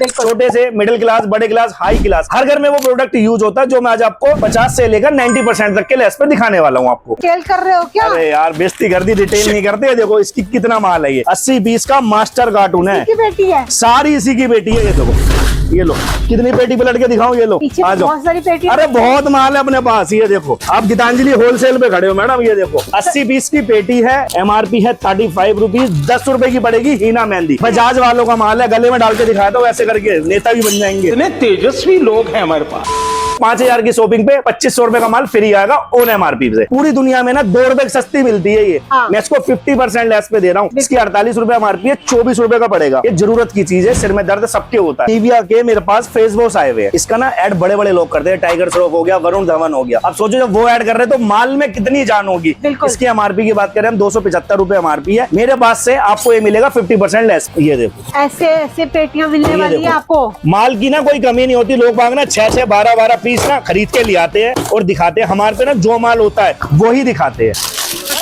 छोटे से middle class, बड़े क्लास, हाई क्लास, हर घर में वो प्रोडक्ट यूज होता है जो मैं आज आपको 50 से लेकर 90% तक के लेस पे दिखाने वाला हूँ आपको। सेल कर रहे हो क्या? अरे यार बेइज्जती कर दी, डिटेल नहीं करते। देखो इसकी कितना माल है, ये 80 पीस का मास्टर कार्टून है, की बेटी है, सारी इसी की बेटी है। ये देखो, ये लो कितनी पेटी पलट के दिखाऊं, ये लो आ जाओ। बहुत सारी पेटी। अरे बहुत माल है अपने पास। ये देखो आप गीतांजलि होलसेल पे खड़े हो मैडम, ये देखो 80 पीस की पेटी है, MRP है 35 रुपीज, 10 रुपए की पड़ेगी हीना मेहंदी। बजाज वालों का माल है, गले में डाल के दिखाया था, वैसे करके नेता भी बन जाएंगे। इतने तेजस्वी लोग हैं हमारे पास। 5000 की शॉपिंग पे 2500 रुपए का माल फ्री आएगा ऑन MRP से। पूरी दुनिया में ना 2 रुपए सस्ती मिलती है ये। हाँ। मैं इसको 50% लेस पे दे रहा हूँ। इसकी 48 रुपए MRP है, 24 रुपए का पड़ेगा। ये जरूरत की चीज है, सिर में दर्द सबके होता है। निविया के मेरे पास फेस वॉश आए हुए हैं, इसका ना ऐड बड़े बड़े लोग करते हैं, टाइगर श्रॉफ हो गया, वरुण धवन हो गया। अब सोचो जब वो ऐड कर रहे हैं तो माल में कितनी जान होगी। इसकी MRP की बात करें हम 275 रुपए MRP है, मेरे पास से आपको ये मिलेगा 50% लेस। ये देखो ऐसे पेटियां मिलने वाली है आपको। माल की ना कोई कमी नहीं होती। लोग मांगना 6 12 पीस ना खरीद के ले आते हैं और दिखाते हैं। हमारे पे ना जो माल होता है वही दिखाते हैं।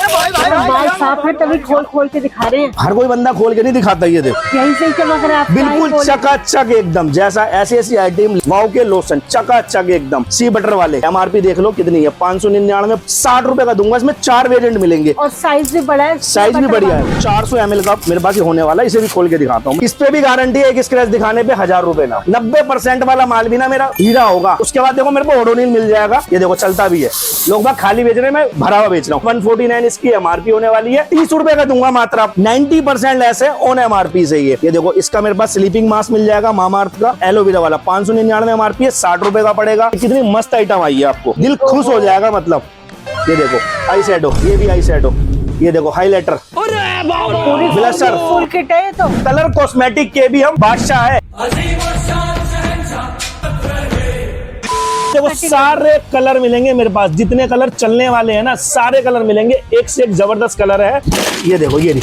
माल साफ है तभी खोल के दिखा रहे हैं। हर कोई बंदा खोल के नहीं दिखाता। ये देखो यही से चमक रहा है, बिल्कुल चकाचक एकदम, जैसा ऐसी आइटम। वाव के लोशन चकाचक एकदम, सी बटर वाले। MRP देख लो कितनी है, 599, 60 रुपए का दूंगा। इसमें 4 वेरिएंट मिलेंगे और साइज भी बड़ा है, साइज भी बढ़िया है। 400 ml का मेरे पास होने वाला है, इसे भी खोल के दिखाता हूँ। इस पे भी गारंटी है, एक स्क्रैच दिखाने पे 1000 रुपए ना। 90% वाला माल भी ना मेरा हीरा होगा। उसके बाद देखो मेरे को ओडोनिल मिल जाएगा, ये देखो चलता भी है। लोग बात खाली बेच रहे हैं, मैं भरा हुआ बेच रहा हूँ। 149 इसकी MRP होने वाली है, 30 रुपए का दूंगा मात्र। 90% लेस है ऑन MRP से। ये देखो इसका मेरे पास स्लीपिंग मास्क मिल जाएगा मामाअर्थ का एलोवेरा वाला, 599 MRP है, 60 रुपए का पड़ेगा। कितनी मस्त आइटम आई है, आपको दिल खुश हो जाएगा मतलब। ये देखो आई शेडो, ये भी आई शेडो। ये देखो हाइलाइटर, ब्लशर, फुल किट है तो। कलर कॉस्मेटिक के भी हम बादशाह है। देखो सारे कलर मिलेंगे मेरे पास, जितने कलर चलने वाले हैं ना सारे कलर मिलेंगे। एक से एक जबरदस्त कलर है। ये देखो ये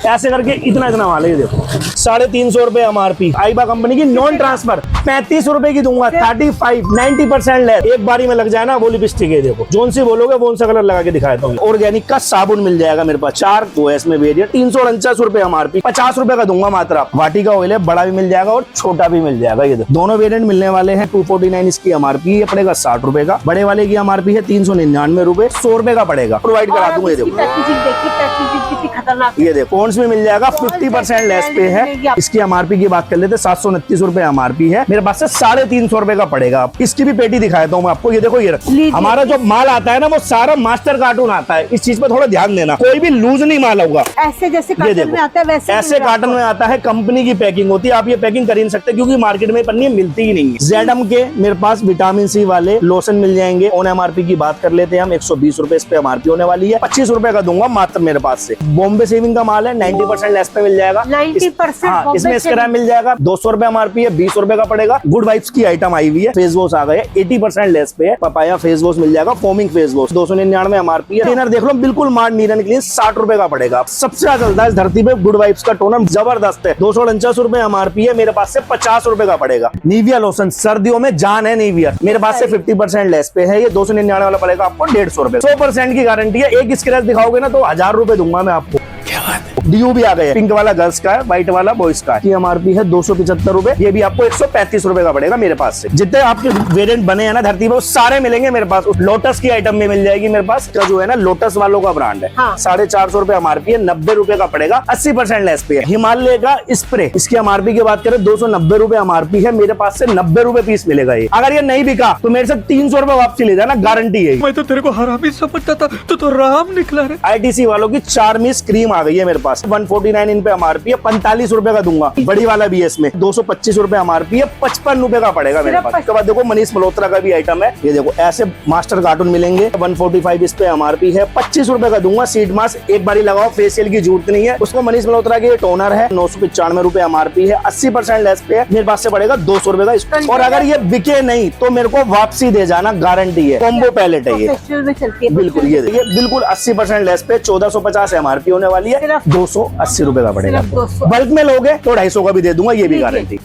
ऐसे करके इतना माल है। ये देखो 350 रुपए MRP, आईबा कंपनी की नॉन ट्रांसफर, 35 रुपए की दूंगा। 35 90% लेस, एक बारी में लग जाए ना वो लिपस्टिक है। देखो जोन सी बोलोगे वो सा कलर लगा के दिखाता हूँ। ऑर्गेनिक का साबुन मिल जाएगा मेरे पास, 4 OS में वेरिएंट, 349 रुपए MRP, 50 रुपए का दूंगा मात्र। वाटिका ऑयल है, बड़ा भी मिल जाएगा और छोटा भी मिल जाएगा। ये दोनों वेरिएंट मिलने वाले हैं। 249 इसकी MRP ये पड़ेगा 60 रुपए का। बड़े वाले की MRP है 399 रुपए, 100 रुपए का पड़ेगा। प्रोवाइड करा दूंगा। ये देखो खतरनाक। ये देखो कौन में मिल जाएगा, 50% लेस पे है। इसकी MRP की बात कर लेते, 729 रुपए MRP है, मेरे पास से 350 रुपए का पड़ेगा। इसकी भी पेटी दिखाता हूँ मैं आपको। ये देखो ये हमारा जो माल आता है ना वो सारा मास्टर कार्टून आता है। इस चीज पे थोड़ा ध्यान देना, कोई भी लूज नहीं माल होगा। ऐसे जैसे कार्टन में आता है वैसे ऐसे कार्टन में आता है, कंपनी की पैकिंग होती है। आप ये पैकिंग कर ही नहीं सकते क्योंकि मार्केट में पन्नी मिलती ही नहीं है। ZM के मेरे पास विटामिन C वाले लोशन मिल जाएंगे। ऑन MRP की बात कर लेते हैं हम, 120 रुपए इस पे MRP होने वाली है, 25 रुपए का दूंगा मात्र मेरे पास से। बॉम्बे सेविंग का माल है, 90% लेस पे मिल जाएगा। 90% इसमें स्क्रैप मिल जाएगा, 200 रुपए MRP है, 20 रुपए का पड़ेगा। गुड वाइब्स की आइटम आई हुई है, फेस वॉश आ गए 80% लेस पे है। पपाया फेस वॉश मिल जाएगा, फोमिंग फेस वॉश 299 MRP है। टोनर देख लो बिल्कुल मार्ड नीरन क्लीन, 60 रुपए का पड़ेगा। सबसे ज्यादा चलता है इस धरती पे गुड वाइब्स का टोनर, जबरदस्त है, 249 रुपए MRP है, मेरे पास से 50 रुपए का पड़ेगा। निविया लोशन सर्दियों में जान है निविया, मेरे पास से 50% लेस पे है। ये 299 वाला पड़ेगा आपको 150 रुपए। 100% की गारंटी है। एक स्क्रैच दिखाओगे ना तो 1000 रुपए दूंगा मैं आपको। DU भी आ गए, पिंक वाला गर्ल्स का है, व्हाइट वाला बॉयज का है। MRP है 275 रुपए, ये भी आपको 135 रुपए का पड़ेगा मेरे पास से। जितने आपके वेरिएंट बने हैं ना धरती पे वो सारे मिलेंगे मेरे पास। लोटस की आइटम में मिल जाएगी मेरे पास, का जो है ना लोटस वालों का ब्रांड है। 450 रुपए MRP है, 90 रुपए का पड़ेगा, 80% लेस पे है। हिमालय का स्प्रे, इसकी MRP की बात करें 290 रुपए MRP है, मेरे पास से 90 रुपए पीस मिलेगा। ये अगर ये नहीं बिका तो मेरे से 300 रुपए वापसी ले जाना, गारंटी है। मैं तो तेरे को हरामी समझता था, तो राम निकला रे। ITC वालों की चार्मिस क्रीम आ गई है मेरे पास, 149 इन पे MRP है, 45 रुपए का दूंगा। बड़ी वाला भी है इसमें, 225 रुपए MRP है, 55 रुपए का पड़ेगा मेरे पास। उसके बाद देखो मनीष मल्होत्रा का भी आइटम है। ये देखो ऐसे मास्टर कार्टून मिलेंगे, 145 इस पे MRP है, 25 रुपए का दूंगा। सीड मास्क एक बारी लगाओ, फेशियल की जरूरत नहीं है उसको। मनीष मल्होत्रा के टोनर है, 995 रुपए MRP है, 80% लेस पे है, मेरे पास से पड़ेगा 200 रुपए का। और अगर ये बिके नहीं तो मेरे को वापसी दे जाना, गारंटी है। कॉम्बो पैलेट है ये, बिल्कुल ये देखिए बिल्कुल 80% लेस पे, 1450 MRP होने वाली है, 280 रुपए का पड़ेगा। बल्क में लोगे तो 250 का भी दे दूंगा, ये भी गारंटी।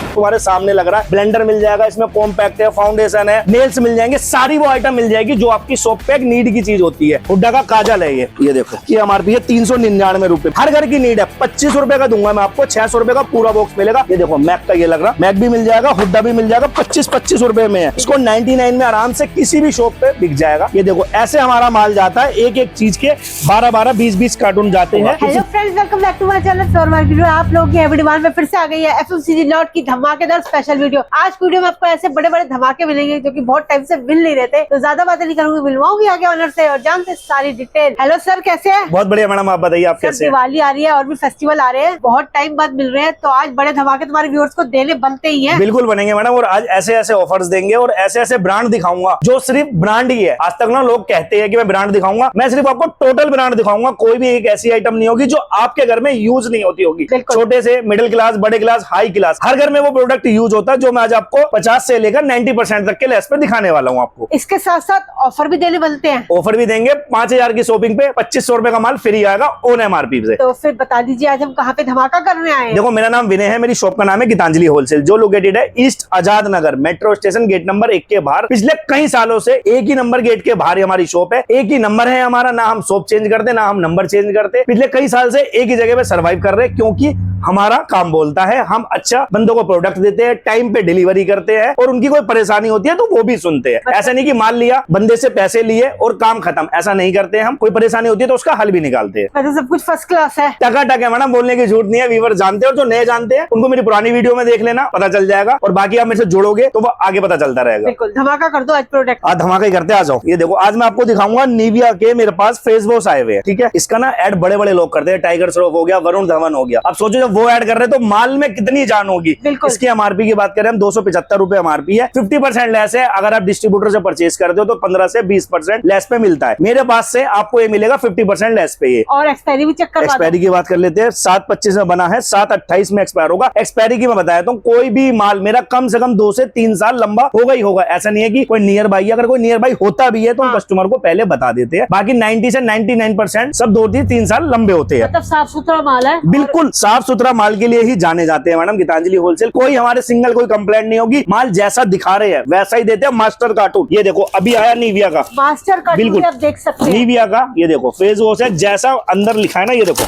तुम्हारे सामने लग रहा है। ब्लेंडर मिल जाएगा, इसमें कॉम्पैक्ट है, फाउंडेशन है, नेल्स मिल जाएंगे, सारी वो आइटम मिल जाएगी जो आपकी शॉप पे एक नीड की चीज होती है। हुड्डा का काजल है ये देखो, ये एमआरपी है 399 रुपए। हर घर की नीड है, 25 रुपए का दूंगा मैं आपको, 600 रुपए का पूरा बॉक्स मिलेगा। ये देखो मैक का ये लग रहा, मैक भी मिल जाएगा, हुड्डा भी मिल जाएगा, 25-25 रुपए में है। इसको 99 में आराम से किसी भी शॉप पे बिक जाएगा। ये देखो ऐसे हमारा माल जाता है, एक एक चीज के 12-12, 20-20 कार्टून जाते हैं। Hello friends, welcome back to my channel floor market video. आप लोग की एवरी वन में फिर से आ गई है एफएमसीजी लॉट की धमाकेदार स्पेशल वीडियो। आज वीडियो में आपको ऐसे बड़े बड़े धमाके मिलेंगे जो कि बहुत टाइम से मिल नहीं रहे थे, तो ज्यादा बातें नहीं करूंगी, मिलवाऊंगी आगे ऑनर से और जानते सारी डिटेल। हेलो सर, कैसे हैं? बहुत बढ़िया मैडम, आप बताइए आप कैसे हैं? दिवाली आ रही है और भी फेस्टिवल आ रहे हैं, बहुत टाइम बाद मिल रहे हैं, तो आज बड़े धमाके तुम्हारे व्यूअर्स को देने बनते ही हैं। बिल्कुल बनेंगे मैडम, और आज ऐसे ऐसे ऑफर्स देंगे और ऐसे ऐसे ब्रांड दिखाऊंगा जो सिर्फ ब्रांड ही है। आज तक ना लोग कहते हैं कि मैं ब्रांड दिखाऊंगा, मैं सिर्फ आपको टोटल ब्रांड दिखाऊंगा। कोई भी एक ऐसी आइटम नहीं होगी जो आपके घर में यूज नहीं होती होगी। छोटे से मिडिल क्लास, बड़े क्लास, हाई क्लास, हर घर में वो प्रोडक्ट यूज होता है जो मैं आज आपको 50 से लेकर 90% तक के लेस पे दिखाने वाला हूँ आपको। इसके साथ साथ ऑफर भी देने बनते हैं। ऑफर भी देंगे, 5000 की शॉपिंग पे 2500 रुपए का माल फ्री आएगा ऑन एमआरपी से। तो फिर बता दीजिए आज हम कहाँ पे धमाका करने आए हैं। देखो मेरा नाम विनय है, मेरी शॉप का नाम है गीतांजलि होलसेल, जो लोकेटेड है east Azad Nagar metro station gate number 1 के बाहर। पिछले कई सालों से एक ही नंबर गेट के बाहर हमारी शॉप है, एक ही नंबर है हमारा, ना हम शॉप चेंज करते ना हम नंबर चेंज करते। पिछले कई साल से एक ही जगह पे सर्वाइव कर रहे हैं, क्योंकि हमारा काम बोलता है। हम अच्छा बंदों को प्रोडक्ट देते हैं, टाइम पे डिलीवरी करते हैं, और उनकी कोई परेशानी होती है तो वो भी सुनते हैं। ऐसा नहीं कि माल लिया, बंदे से पैसे लिए और काम खत्म, ऐसा नहीं करते हैं हम। कोई परेशानी होती है तो उसका हल भी निकालते हैं। तो सब कुछ फर्स्ट क्लास है, टका-टक है मैडम, बोलने की झूठ नहीं है। व्यूअर जानते हैं और जो नए जानते हैं उनको मेरी पुरानी वीडियो में देख लेना, पता चल जाएगा, और बाकी आप मेरे से जुड़ोगे तो वो आगे पता चलता रहेगा। बिल्कुल धमाका कर दो आज प्रोडक्ट। आज धमाका ही करते, आ जाओ। ये देखो आज मैं आपको दिखाऊंगा निविया के मेरे पास फेस वॉश आए हुए हैं, ठीक है। इसका ना ऐड बड़े बड़े लोग करते हैं, टाइगर श्रॉफ हो गया, वरुण धवन हो गया। अब सोचो जब वो ऐड कर रहे हैं तो माल में कितनी जान होगी। इसकी एमआरपी की बात करें हम 275 रुपए एमआरपी है, 50% लेस है। अगर आप डिस्ट्रीब्यूटर से परचेज करते हो तो 15 से 20% लेस पे मिलता है। मेरे पास से आपको ये मिलेगा 50% लेस पे। ये और एक्सपायरी भी चेक करवा दो। एक्सपायरी की बात कर लेते हैं, 7/25 में बना है, 7/28 में एक्सपायर होगा। एक्सपायरी की मैं बताया तो कोई भी माल मेरा कम से कम 2 से 3 साल लंबा होगा ही होगा। ऐसा नहीं है कि कोई नियर बाई, अगर कोई नियर बाई होता भी है तो हम कस्टमर को पहले बता देते हैं। बाकी 90 से 99% सब 2 से 3 साल लंबे होते हैं। मतलब साफ सुथरा माल है, बिल्कुल साफ सुथरा माल के लिए ही जाने जाते हैं मैडम गीतांजलि होलसेल। कोई हमारे सिंगल कोई कंप्लेंट नहीं होगी, माल जैसा दिखा रहे हैं वैसा ही देते हैं। मास्टर कार्टून ये देखो अभी आया निविया का मास्टर कार्टून, बिल्कुल आप देख सकते हैं। निविया का ये देखो फेस वॉश है, जैसा अंदर लिखा है ना, ये देखो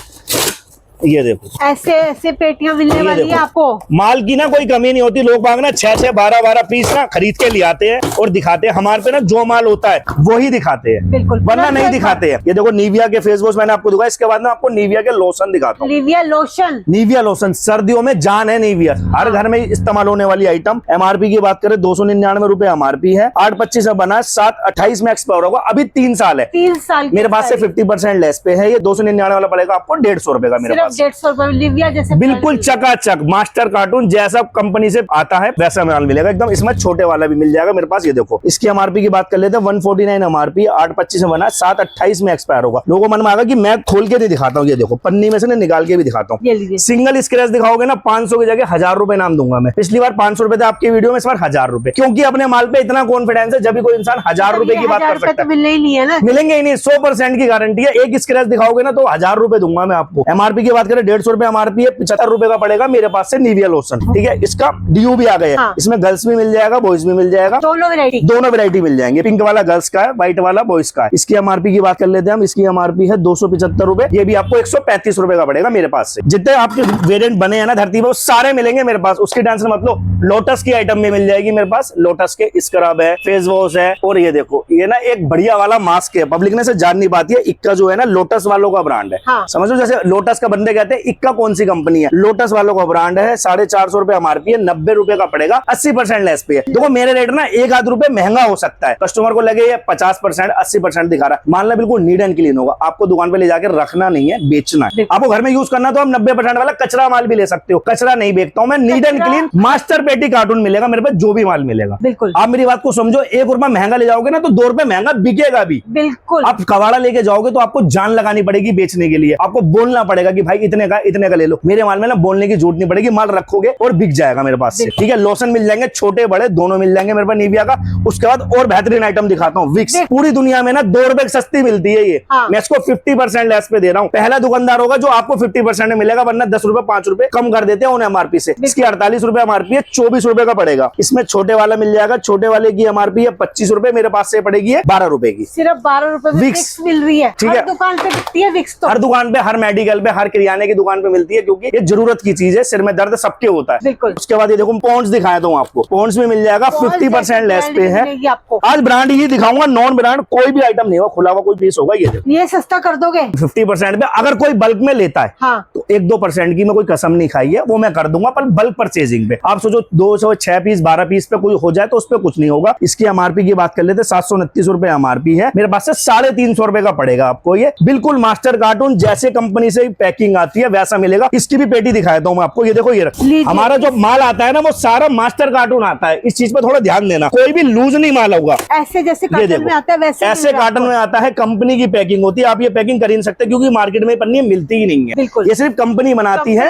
ये देखो ऐसे ऐसे पेटियां मिलने वाली है आपको। माल की ना कोई कमी नहीं होती। लोग बाग ना 6-6, 12-12 पीस ना खरीद के ले आते हैं और दिखाते हैं। हमारे पे ना जो माल होता है वही दिखाते हैं, बिल्कुल, वरना नहीं दिखाते हैं। ये देखो निविया के फेस वॉश मैंने आपको दिखाया, इसके बाद में आपको निविया के लोशन दिखाता हूँ। निविया लोशन, निविया लोशन सर्दियों में जान है निविया, हर घर में इस्तेमाल होने वाली आइटम। एमआरपी की बात करें 299 रुपए एमआरपी है, 8/25 में बना है, 7/28 में एक्सपायर होगा। अभी 3 साल है, 3 साल मेरे पास से 50% लेस पे है। ये 299 वाला पड़ेगा आपको 150 रुपए का मेरे पास। 150 रुपए लिविया जैसे बिल्कुल चकाचक मास्टर कार्टून जैसा कंपनी से आता है वैसा माल मिलेगा एकदम। इसमें छोटे वाला भी मिल जाएगा मेरे पास। ये देखो इसकी एमआरपी की बात कर लेते हैं, 149 एमआरपी, 8/25 में बना, 7/28 में एक्सपायर होगा। लोगों मन में आएगा कि मैं खोल के नहीं दिखाता हूँ, ये देखो पन्नी में से ना निकाल के भी दिखाता हूँ। सिंगल स्क्रैच दिखाओगे ना 500 की जगह 1000 रुपए नाम दूंगा मैं। पिछली बार 500 रुपए थे आपकी वीडियो में, इस बार 1000 रुपए, क्योंकि अपने माल पे इतना कॉन्फिडेंस है। जब भी कोई इंसान 1000 रुपए की बात कर सकता है, मिलने ही नहीं है ना, मिलेंगे ही नहीं। 100% की गारंटी है। एक स्क्रैच दिखाओगे ना तो 1000 रुपए दूंगा मैं आपको। एमआरपी की बात करें 150 रुपए एमआरपी है, 75 रुपए का पड़ेगा मेरे पास से निविया लोशन, ठीक है। इसका ड्यू भी आ गया है। हाँ। इसमें गर्ल्स भी मिल जाएगा, बॉयज भी मिल जाएगा, दोनों वैरायटी मिल जाएंगे। पिंक वाला गर्ल्स का है, व्हाइट वाला बॉयज का है। इसकी एमआरपी की बात कर लेते हैं हम। इसकी एमआरपी है 275 रुपए, ये भी आपको 135 रुपए का पड़ेगा मेरे पास से। जितने आपके वेरिएंट बने हैं ना धरती पे वो सारे मिलेंगे मेरे पास, उसकी टेंशन मत लो। लोटस की आइटम भी मिल जाएगी मेरे पास, लोटस के स्क्रब है, फेस वॉश है, और ये देखो ये ना एक बढ़िया वाला मास्क है। पब्लिक ने से जान नहीं पाती है, इक्का जो है ना लोटस वालों का ब्रांड है। हाँ। समझो जैसे लोटस का बंदे कहते हैं इक्का कौन सी कंपनी है, लोटस वालों का ब्रांड है। 450 रुपए एमआरपी है, 90 रुपए का पड़ेगा, 80% लेस पे है। देखो मेरे रेट ना 1-8 रुपए महंगा हो सकता है, कस्टमर को लगे ये 50%, 80% दिखा रहा है। मानना बिल्कुल नीट एंड क्लीन होगा। आपको दुकान पे ले जाकर रखना नहीं है, बेचना है। आपको घर में यूज करना तो हम 90% वाला कचरा माल भी ले सकते हो। कचरा नहीं बेचता हूँ मैं, नीट एंड क्लीन मास्टर पेटी कार्टून मिलेगा मेरे पास, जो भी माल मिलेगा। बिल्कुल आप मेरी बात को समझो, 1 रुपया महंगा ले जाओगे ना तो 2 रुपए महंगा बिकेगा भी। बिल्कुल। आप कबाड़ा लेके जाओगे तो आपको जान लगानी पड़ेगी बेचने के लिए। आपको बोलना पड़ेगा कि भाई इतने का ले लो। मेरे माल में ना बोलने की जरूरत नहीं पड़ेगी, माल रखोगे और बिक जाएगा मेरे पास से, ठीक है। लोशन मिल जाएंगे, छोटे बड़े दोनों मिल जाएंगे मेरे पास निविया का। उसके बाद और बेहतरीन आइटम दिखाता हूँ, विक्स। पूरी दुनिया में ना 2 रुपए सस्ती मिलती है ये, मैं इसको 50% लेस पे दे रहा हूँ। पहला दुकानदार होगा जो आपको 50% में मिलेगा, वरना 10 रुपए 5 रुपए कम कर देते हैं उन्हें एमआरपी से। इसकी 48 रुपए एमआरपी है, 24 रुपए का पड़ेगा। इसमें छोटे वाला मिल जाएगा, छोटे वाले की एमआरपी है 25 रुपए, मेरे पास से पड़ेगी 12 रुपए की। सिर्फ 12 रुपए में विक्स मिल रही है, ठीक है। दुकान पे बिकती है विक्स, तो हर दुकान पे, हर मेडिकल पे, हर किराने की दुकान पे मिलती है, क्योंकि ये जरूरत की चीज है। सिर में दर्द सबके होता है, बिल्कुल। उसके बाद ये देखो पॉन्ड्स दिखाया था आपको, पॉन्ड्स में मिल जाएगा 50% लेस पे है आपको। आज ब्रांड ही दिखाऊंगा, नॉन ब्रांड कोई भी आइटम नहीं होगा, खुला हुआ कोई पीस होगा। ये सस्ता कर दोगे 50% पे। अगर कोई बल्क में लेता है तो 1-2% की मैं कोई कसम नहीं खाई है, वो मैं कर दूंगा, पर बल्क परचेजिंग पे आप सोचो 206 पीस 12 पीस पे कोई हो जाए तो उस पर कुछ नहीं होगा। इसकी एमआरपी की बात कर लेते, 729 रुपए एमआरपी है, मेरे पास से 350 रुपए का पड़ेगा आपको। ये बिल्कुल मास्टर कार्टून जैसे कंपनी से पैकिंग आती है वैसा मिलेगा। इसकी भी पेटी दिखाता हूँ मैं आपको, ये देखो, ये हमारा जो माल आता है ना वो सारा मास्टर कार्टून आता है। इस चीज पे थोड़ा ध्यान देना, कोई भी लूज नहीं माल होगा। ऐसे जैसे कार्टन में आता है वैसे ऐसे कार्टन में आता है, कंपनी की पैकिंग होती है। आप ये पैकिंग कर ही नहीं सकते क्योंकि मार्केट में पन्नी मिलती ही नहीं है, ये सिर्फ कंपनी बनाती है।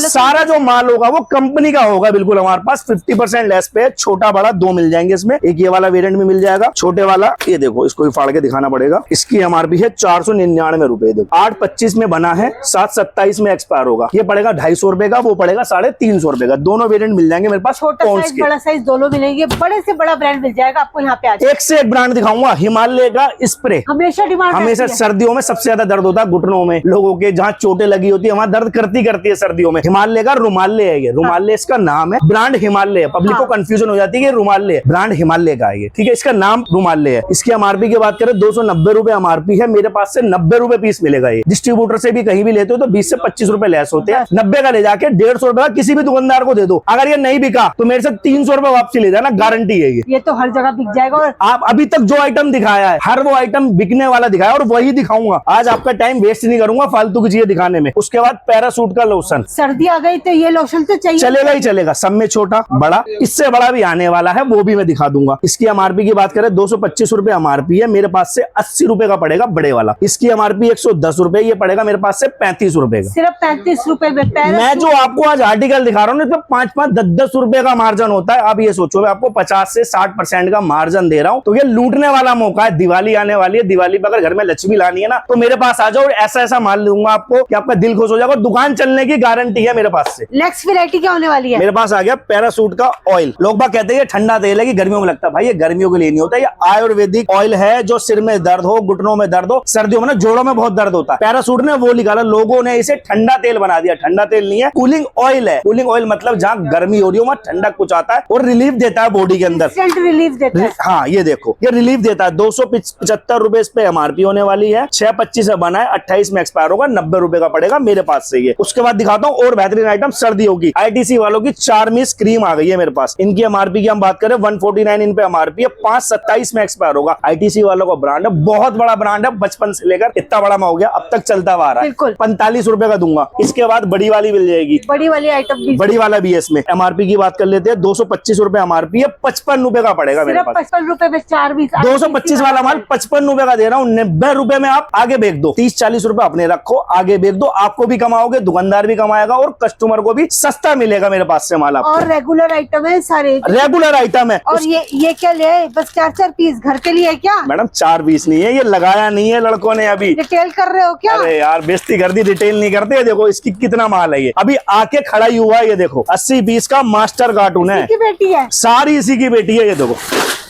सारा जो माल होगा वो कंपनी का होगा। बिल्कुल हमारे पास 50% लेस पे है, छोटा बड़ा 2 मिल जाएंगे इसमें। एक ये वाला वेरिएंट में मिल जाएगा, छोटे वाला, ये देखो, इसको भी फाड़ के दिखाना पड़ेगा। इसकी एमआरपी है 499 रुपए। देखो 8/25 में बना है, 7/27 में एक्सपायर होगा। ये पड़ेगा 250 रुपए का, वो पड़ेगा 350 रुपए का। दोनों वेरिएंट मिल जाएंगे मेरे पास। छोटा साइज बड़ा साइज दोनों मिलेंगे, बड़े से बड़ा ब्रांड मिल जाएगा आपको यहाँ पे। आज एक से एक ब्रांड दिखाऊंगा। हिमालय का स्प्रे हमेशा डिमांड, हमेशा सर्दियों में सबसे ज्यादा दर्द होता है घुटनों में, लोगों के जहाँ चोटें लगी होती है वहां दर्द करती है सर्दियों में। हिमालय का रुमालय है ये, रुमालय इसका नाम है, ब्रांड हिमालय है। पब्लिक को कंफ्यूजन हो जाती है कि रुमालय, ब्रांड हिमालय का है ये, ठीक है। इसका नाम रुमालय है। इसकी एमआरपी की बात करें 290 रुपए एमआरपी है, मेरे पास से 90 रुपए पीस मिलेगा। ये डिस्ट्रीब्यूटर से भी कहीं भी लेते हो तो 20 से 25 रुपए लेस होते हैं। 90 का ले जाके 150 रुपए का किसी भी दुकानदार को दे दो। अगर ये नहीं बिका तो मेरे से 300 रुपए वापसी ले जाना, गारंटी है ये तो हर जगह बिक जाएगा। और आप अभी तक जो आइटम दिखाया है हर वो आइटम बिकने वाला दिखाया और वही दिखाऊंगा। आज आपका टाइम वेस्ट नहीं करूंगा फालतू की चीजें दिखाने में। उसके बाद पैरासूट का लोशन, सर्दी आ गई तो ये लोशन तो चाहिए, चलेगा ही चलेगा। सब में छोटा बड़ा, इससे बड़ा भी आने वाला है, वो भी मैं दिखा दूंगा। इसकी एमआरपी की बात करें 225 रुपए एमआरपी है, मेरे पास से 80 रुपए का पड़ेगा बड़े वाला। इसकी एमआरपी 110 रुपए, ये पड़ेगा मेरे पास से 35 रुपए का। सिर्फ 35 रुपए में। मैं जो आपको आज आर्टिकल दिखा रहा हूँ इसमें 5-5, 10-10 रुपए का मार्जिन होता है। अब ये सोचो मैं आपको 50 से 60% का मार्जिन दे रहा हूँ, तो ये लूटने वाला मौका है। दिवाली आने वाली है, दिवाली पर अगर घर में लक्ष्मी लानी है ना तो मेरे पास आ जाओ और ऐसा माल दूंगा आपको कि आपका दिल खुश हो जाएगा। दुकान चलने की गारंटी है मेरे पास से। नेक्स्ट वैरायटी क्या होने वाली है? मेरे पास आ गया पैरासूट का ऑयल। लोग बात कहते हैं ठंडा तेल है कि गर्मियों में लगता है, भाई ये गर्मियों के लिए नहीं होता, ये आयुर्वेदिक ऑयल है जो सिर में दर्द हो, घुटनों में दर्द हो, सर्दियों में ना जोड़ों में बहुत दर्द होता है। पैरासूट ने वो निकाला, लोगों ने इसे ठंडा तेल बना दिया। ठंडा तेल नहीं है, कूलिंग ऑयल है। कूलिंग ऑयल मतलब जहाँ गर्मी हो रही हो वहाँ ठंडक कुछ आता है और रिलीफ देता है बॉडी के अंदर, रिलीफ देता है। हाँ ये देखो, ये रिलीफ देता है। 275 रुपए इस पे एमआरपी होने वाली है। 6/25 से बना है, 28 में एक्सपायर होगा, 90 रुपए का पड़ेगा मेरे पास से ये। उसके बाद दिखाता हूँ और बेहतरीन आइटम सर्दियों की। आईटीसी वालों की चार्मिस क्रीम आ गई है मेरे पास। इनकी एमआरपी की हम बात करें 149 इन पे एमआरपी है, 5/27 में एक्सपायर होगा। आईटीसी वालों का ब्रांड है, बहुत बड़ा ब्रांड है, बचपन से लेकर इतना बड़ा हो गया, अब तक चलता हुआ आ रहा है। 45 रुपए का दूंगा। इसके बाद बड़ी वाली मिल जाएगी, बड़ी वाली आइटम भी, बड़ी वाला भी है। इसमें एमआरपी की बात कर लेते हैं 225 रुपए एमआरपी है, 55 रुपए का पड़ेगा मेरे पास। 55 रुपए में 4 पीस। 225 वाला माल 55 रुपए का दे रहा हूँ, 90 रुपए में आप आगे बेच दो। 30-40 रुपए अपने रखो, आगे बेच दो, आपको भी कमाओगे, दुकानदार भी कमाएगा और कस्टमर को भी सस्ता मिलेगा मेरे पास से माल आपको। और रेगुलर आइटम है सारे, रेगुलर आइटम है। और ये क्या ले आए? बस 4-4 पीस घर के लिए क्या? मैडम 4 पीस नहीं है, ये लगाया नहीं है लड़कों ने अभी। रिटेल कर रहे हो क्या? अरे यार बेइज्जती कर दी, रिटेल नहीं करते। देखो इसकी कितना माल है, ये अभी आके खड़ा ही हुआ है। ये देखो 80 पीस का मास्टर कार्टून है, की बेटी है, सारी इसी की बेटी है। ये देखो,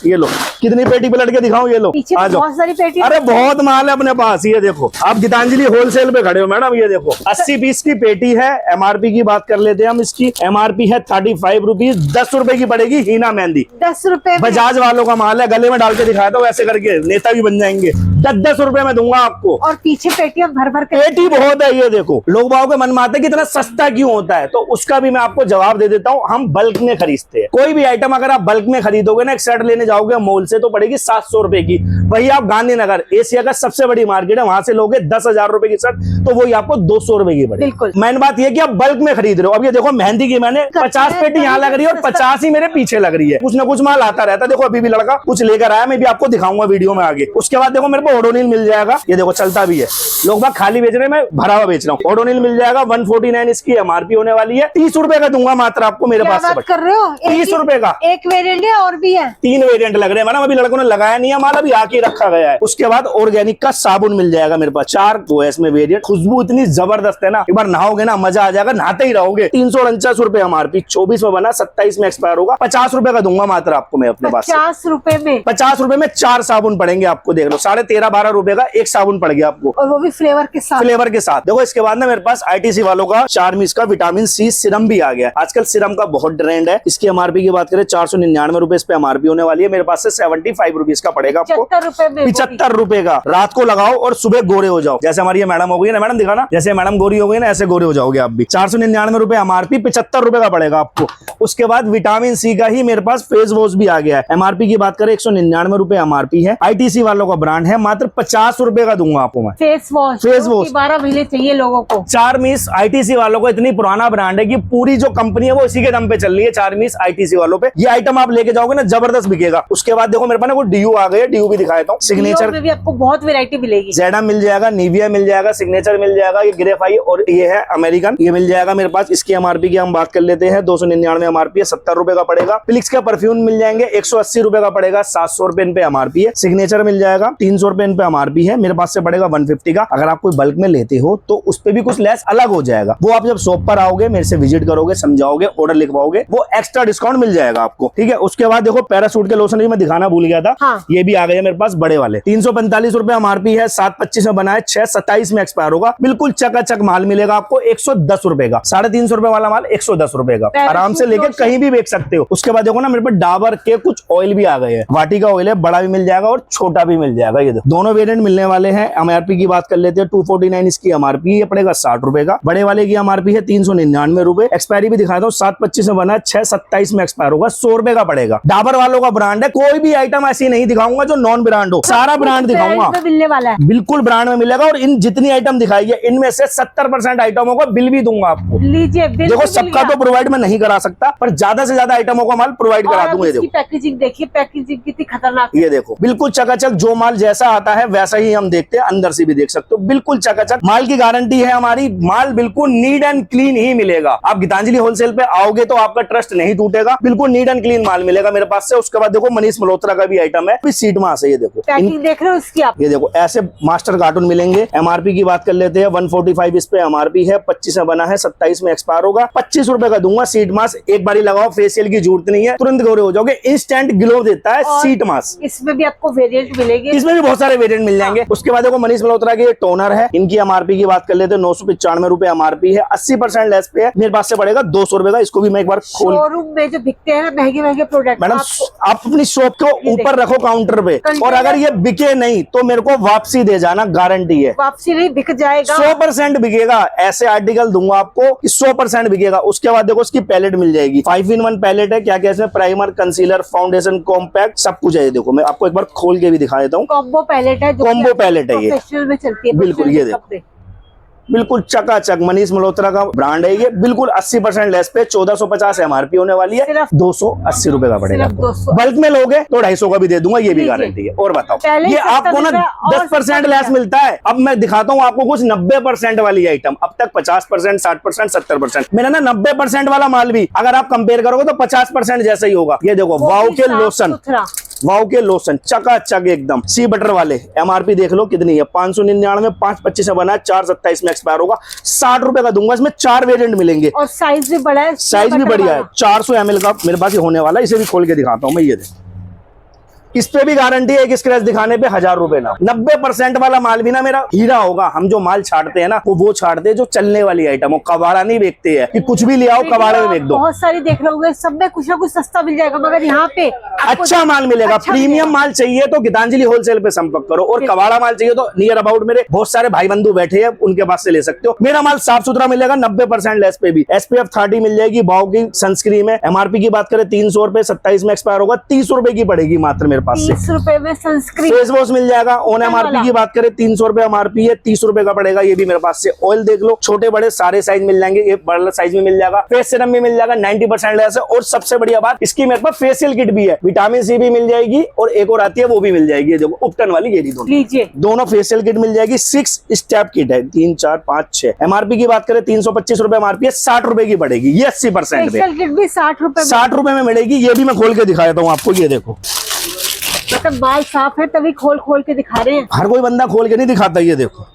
ये लो कितनी पेटी पलट के दिखाऊं, ये लो आ जाओ। बहुत सारी पेटी, अरे बहुत माल है अपने पास। ये देखो आप गीतांजलि होलसेल पे खड़े हो मैडम, ये देखो 80 पीस की पेटी है। एमआरपी की बात कर लेते हैं हम, इसकी एमआरपी है 35 रुपीज, 10 रुपए की पड़ेगी। हीना मेहंदी 10 रुपए, बजाज वालों का माल है, गले में डाल के दिखाया था वैसे करके नेता भी बन जाएंगे। 10-10 रुपए में दूंगा आपको। और पीछे पेटियां भर भर के, पेटी बहुत है। ये देखो लोग बागों के मन में आते हैं कि इतना सस्ता क्यों होता है, तो उसका भी मैं आपको जवाब दे देता हूँ। हम बल्क में खरीदते हैं। कोई भी आइटम अगर आप बल्क में खरीदोगे ना, एक शर्ट लेने जाओगे मॉल से तो पड़ेगी 700 रुपए की। वही आप गांधीनगर एशिया का सबसे बड़ी मार्केट है, वहां से लोगे 10,000 रुपए की शर्ट तो वही आपको 200 रुपए की पड़ेगी। बिल्कुल। मेन बात ये कि आप बल्क में खरीद रहे हो। अब ये देखो मेहंदी की मैंने 50 पेटी यहाँ लग रही है और 50 ही मेरे पीछे लग रही है। कुछ ना कुछ माल आता रहता है। देखो अभी भी लड़का कुछ लेकर आया, मैं भी आपको दिखाऊंगा वीडियो में आगे। उसके बाद देखो मेरे को ओडोनिल मिल जाएगा, ये देखो चलता भी है। लोग बाग खाली बेच रहे हैं, मैं भरा हुआ बेच रहा हूँ। ओडोनिल मिल जाएगा 149 इसकी एमआरपी होने वाली है, 30 रुपए का दूंगा मात्र आपको मेरे क्या पास से। बात कर रहे हो? 30 रुपए का एक वेरिएंट है और भी है? 3 वेरिएंट लग रहे हैं मैडम, अभी लड़कों ने लगाया नहीं है माल, अभी आके रखा गया है। उसके बाद ऑर्गेनिक का साबुन मिल जाएगा मेरे पास, 4 ओएस में वेरिएंट, खुशबू इतनी जबरदस्त है ना, एक बार नहाओगे ना मजा आ जाएगा, नहाते ही रहोगे। 349 रुपए एमआरपी, 24 में बना, 27 में एक्सपायर होगा, 50 रुपए का दूंगा मात्र आपको मैं अपने पास से। 50 रुपए में? 50 रुपए में 4 साबुन पड़ेंगे आपको, देख लो 13.5-12 रुपए का एक साबुन पड़ गया आपको, और वो भी फ्लेवर के साथ। फ्लेवर के साथ। देखो इसके बाद ना मेरे पास आईटीसी वालों का चार्मिस का विटामिन सी सिरम भी आ गया। आजकल सिरम का बहुत ट्रेंड है। इसकी एमआरपी की बात करें 499 रुपए इस पे एमआरपी होने वाली है, मेरे पास से 75 रुपीज का पड़ेगा आपको, 75 रुपए में। 75 रुपए का। रात को लगाओ और सुबह गोरे हो जाओ, जैसे हमारी ये मैडम हो गई ना, मैडम दिखाना, जैसे मैडम गोरी हो गई ना ऐसे गोरे हो जाओगे आप भी। 499 रुपए एमआरपी, 75 रुपए का पड़ेगा आपको। उसके बाद विटामिन सी का ही मेरे पास फेस वॉश भी आ गया है। एमआरपी की बात करें 199 रुपए एमआरपी है, आईटीसी वालों का ब्रांड है, मात्र 50 रुपए का दूंगा आपको मैं। फेस वॉश, फेस वॉश 12 महीने चाहिए लोगों को। चार्मिस आईटीसी वालों को इतनी पुराना ब्रांड है कि पूरी जो कंपनी है वो इसी के दम पे चल रही है, चार्मिस आईटीसी वालों पे। ये आइटम आप लेके जाओगे ना जबरदस्त बिकेगा। उसके बाद देखो मेरे पास ना वो डीयू आ गए, डीयू भी दिखाता हूँ। सिग्नेचर में भी आपको बहुत वैरायटी मिलेगी। जेडा मिल जाएगा, निविया मिल जाएगा, सिग्नेचर मिल जाएगा, ये ग्रेफाई और ये है अमेरिकन, ये मिल जाएगा मेरे पास। इसकी एमआरपी की हम बात कर लेते हैं, 299 एमआरपी है, 70 रुपए का पड़ेगा। फिलिक्स का परफ्यूम मिल जाएंगे 180 रुपए का पड़ेगा, 700 रुपए इन पे एमआरपी है। सिग्नेचर मिल जाएगा 300 रुपए इन पे एमआरपी है, मेरे पास से पड़ेगा 150 का। अगर आप कोई बल्क में लेते हो तो उस पे भी कुछ लेस अलग हो जाएगा, वो आप जब शॉप पर आओगे, मेरे से विजिट करोगे, समझाओगे, ऑर्डर लिखवाओगे, वो एक्स्ट्रा डिस्काउंट मिल जाएगा आपको, ठीक है। उसके बाद देखो पैरासूट के लोशन भी मैं दिखाना भूल गया था, हाँ। ये भी आ गए मेरे पास बड़े वाले, 345 रुपए एमआरपी है, 725 में बना है, 627 में एक्सपायर होगा। बिल्कुल चकाचक माल मिलेगा आपको 110 रुपए का, 350 रुपए वाला माल 110 रुपए का, आराम से लेके कहीं भी बेच सकते हो। उसके बाद देखो ना मेरे पास डाबर के कुछ ऑयल भी आ गए हैं, वाटिका ऑयल है, बड़ा भी मिल जाएगा और छोटा भी मिल जाएगा। ये दोनों वेरिएंट मिलने वाले हैं। एमआरपी की बात कर लेते हैं, 249 इसकी एमआरपी है, पड़ेगा 60 रुपए का। बड़े वाले की एमआरपी है 399 रुपए, एक्सपायरी भी दिखाता हूँ, 725 में बना है, 627 में एक्सपायर होगा, 100 रुपए का पड़ेगा। डाबर वालों का ब्रांड है, कोई भी आइटम ऐसी नहीं दिखाऊंगा जो नॉन ब्रांड हो, सारा ब्रांड दिखाऊंगा, मिलने वाला है, बिल्कुल ब्रांड में मिलेगा। और इन जितनी आइटम दिखाई है इनमें से 70% आइटमों का बिल भी दूंगा आपको। लीजिए बिल। देखो सबका तो प्रोवाइड मैं नहीं करा सकता, पर ज्यादा से ज्यादा आइटमों का माल प्रोवाइड करा दूंगा। ये देखो पैकेजिंग देखिए, पैकेजिंग कितनी खतरनाक। ये देखो बिल्कुल चकाचक, जो माल जैसा आता है वैसा ही हम देखते हैं, अंदर से भी देख सकते हो, बिल्कुल चकाचक। माल की गारंटी है हमारी, माल बिल्कुल नीट एंड क्लीन ही मिलेगा। आप गीतांजलि होलसेल पे आओगे तो आपका ट्रस्ट नहीं टूटेगा, बिल्कुल नीट एंड क्लीन माल मिलेगा मेरे पास से। उसके बाद देखो मनीष मल्होत्रा का भी आइटम है, सीट मास है, ये देखो पैकिंग देख रहे हो इसकी आप, ये देखो ऐसे मास्टर कार्टून मिलेंगे। एमआरपी की बात कर लेते हैं, 145 इस पे एमआरपी है, 25 में बना है, 27 में एक्सपायर होगा, 25 रुपए का दूंगा। सीट मास्क एक बारी लगाओ, फेशियल की जरूरत नहीं है, तुरंत गोरे हो जाओगे, इंस्टेंट ग्लो देता है सीट मास्क। इसमें भी आपको वेरिएंट मिलेंगे, इसमें भी बहुत सारे वेरिएंट मिल जाएंगे। उसके बाद देखो मनीष मल्होत्रा की टोनर है, इनकी एमआरपी की बात कर लेते हैं, 995 रुपए एमआरपी है, 80% लेस पे है, मेरे पास से पड़ेगा 200 रुपए का। इसको भी मैं एक बार खोल, शोरूम में जो बिकते हैं ना महंगे महंगे प्रोडक्ट, मैडम आप अपनी शॉप को ऊपर रखो काउंटर पे, और अगर ये बिके नहीं तो मेरे को वापसी दे जाना, गारंटी है। वापसी नहीं, बिक जाएगा, 100% बिकेगा। ऐसे आर्टिकल दूंगा आपको कि 100% बिकेगा। उसके बाद देखो इसकी पैलेट मिल जाएगी, 5-in-1 पैलेट है। क्या क्या इसमें प्राइमर, कंसीलर, फाउंडेशन, कॉम्पैक्ट सब कुछ है। देखो मैं आपको एक बार खोल के भी दिखा देता हूँ, कॉम्बो पैलेट है, कॉम्बो पैलेट है ये, प्रोफेशनल में चलती है, बिल्कुल। ये देखो बिल्कुल चकाचक मनीष मल्होत्रा का ब्रांड है ये, बिल्कुल 80% लेस पे, 1450 एमआरपी होने वाली है, सिर्फ 280 रुपए का पड़ेगा। 200। बल्क में लोगे तो 250 का भी दे दूंगा, ये भी गारंटी है। और बताओ, ये आपको ना 10% लेस मिलता है। अब मैं दिखाता हूँ आपको कुछ 90% वाली आइटम। अब तक 50%, 60%, 70%, मेरा ना 90% वाला माल भी अगर आप कंपेयर करोगे तो 50% जैसा ही होगा। ये देखो वाव के लोशन, वाव के लोशन चकाचक एकदम, सी बटर वाले, एमआरपी देख लो कितनी है, 599, 525 से बना है, 427 में एक्सपायर होगा, 60 रुपए का दूंगा। इसमें 4 वेरिएंट मिलेंगे और साइज भी बड़ा है, साइज भी बढ़िया है। 400 ml का मेरे पास ये होने वाला है, इसे भी खोल के दिखाता हूँ मैं। ये देखो इस पे भी गारंटी है, एक स्क्रैच दिखाने पे 1000 रुपए ना। 90% वाला माल भी ना मेरा हीरा होगा। हम जो माल छाड़ते हैं ना वो छाड़ते हैं जो चलने वाली आइटम हो, कबाड़ा नहीं बेचते हैं कि कुछ भी ले आओ कबाड़े में बेच दो। बहुत सारी देख रहे होंगे, सब में कुछ ना कुछ सस्ता मिल जाएगा, मगर यहाँ पे अच्छा माल मिलेगा। प्रीमियम माल चाहिए तो गीतांजलि होलसेल पे संपर्क करो, और कबाड़ा माल चाहिए तो नियर अबाउट मेरे बहुत सारे भाई बंधु बैठे हैं, उनके पास से ले सकते हो। मेरा माल साफ सुथरा मिलेगा, 90% लेस पे भी। SPF 30 मिल जाएगी, बाव की सनस्क्रीन है। एमआरपी की बात करें 300 रुपए, 27 में एक्सपायर होगा, 30 रुपए की पड़ेगी मात्र मेरे मेरे पास से। 30 रुपए में सनस्क्रीन फेस वॉश मिल जाएगा। ऑन एमआरपी की बात करें 300 रुपए एमआरपी है, 30 रुपए का पड़ेगा, ये भी मेरे पास से। ऑयल देख लो, छोटे बड़े सारे साइज मिल जाएंगे, ये बड़ा साइज में मिल जाएगा। फेस सीरम भी मिल जाएगा 90% लेस है। और सबसे बढ़िया बात, इसकी मेरे पास फेशियल किट भी है, विटामिन सी भी मिल जाएगी और एक और आती है वो भी मिल जाएगी, देखो उपटन वाली, ये लीजिए दोनों फेशियल किट मिल जाएगी। 6 स्टेप किट है, 3 4 5 6। एमआरपी की बात करें 325 रुपए एमआरपी है, 60 रुपए की पड़ेगी, ये 80% फेशियल किट भी 60 रुपए 60 रुपए में मिलेगी। ये भी मैं खोल के दिखा देता हूँ आपको, ये देखो। मतलब बाल साफ है तभी खोल खोल के दिखा रहे हैं, हर कोई बंदा खोल के नहीं दिखाता, ये देखो